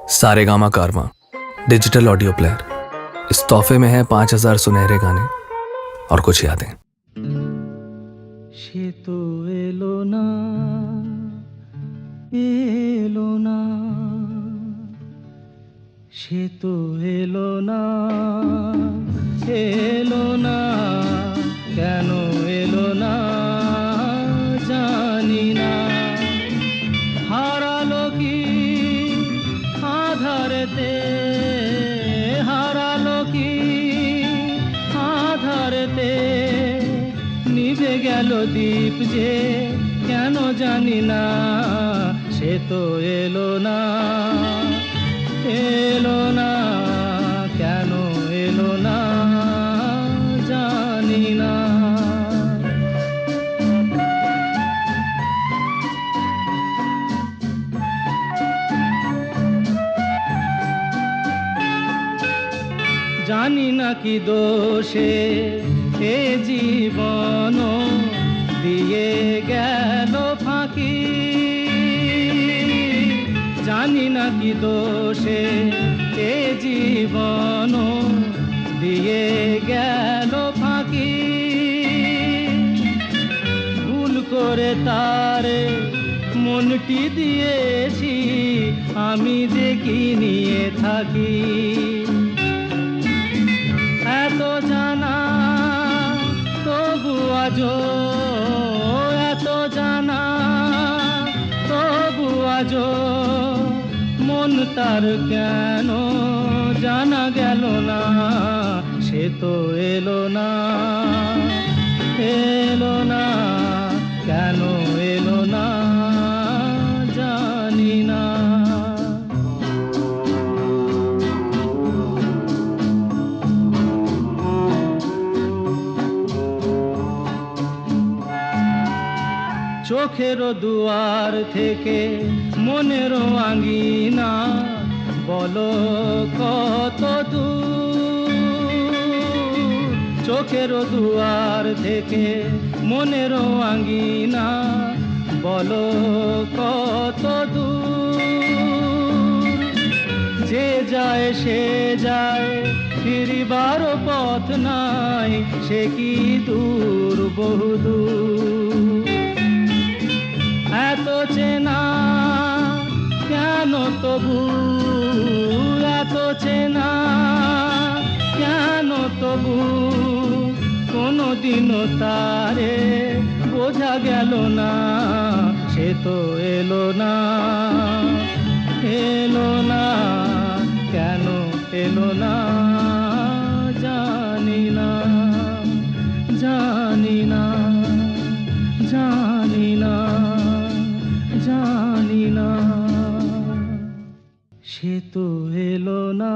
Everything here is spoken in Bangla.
सारेगामा कारवां डिजिटल ऑडियो प्लेयर। इस तोहफे में है 5000 सुनहरे गाने और कुछ यादें। সে তো এলো না, এলো না, সে তো এলো না, এলো না, কেন এলো না জানি না। হারালো কি আধারেতে, হারালো কি আধারেতে, নিভে গেল দীপ যে কেন জানি না। সে তো এলো না, এলো না, কেন এলো না জানি না। জানি না কি দোষে এ জীবন দিয়ে গেল ফাঁকি, জানি না কি দোষে এ জীবন দিয়ে গেল ফাঁকি। ভুল করে তারে মনটি দিয়েছি, আমি যে কি নিয়ে থাকি। এত জানা তবু আজো, এত জানা তবু আজো, মন তার কেন জানা গেল না। সে তো এলো না, এলো না, কেন এলো না জানি না। চোখের দুয়ার থেকে মনের আঙ্গিনা, বলো কত দূর। চোখের দুয়ার থেকে মনের আঙ্গিনা, বলো কত দূর। যে যায় সে যায়, ফিরিবার পথ নাই, সে কি দূর বহুদূর। এত চেনা কেন তবু, এত চেনা কেন তবু, কোনদিনও তারে বোঝা গেল না। সে তো এলো না, এলো না, কেন এলো না জানি না, জানি না, জানি না, জানি না। সে তো এলো না,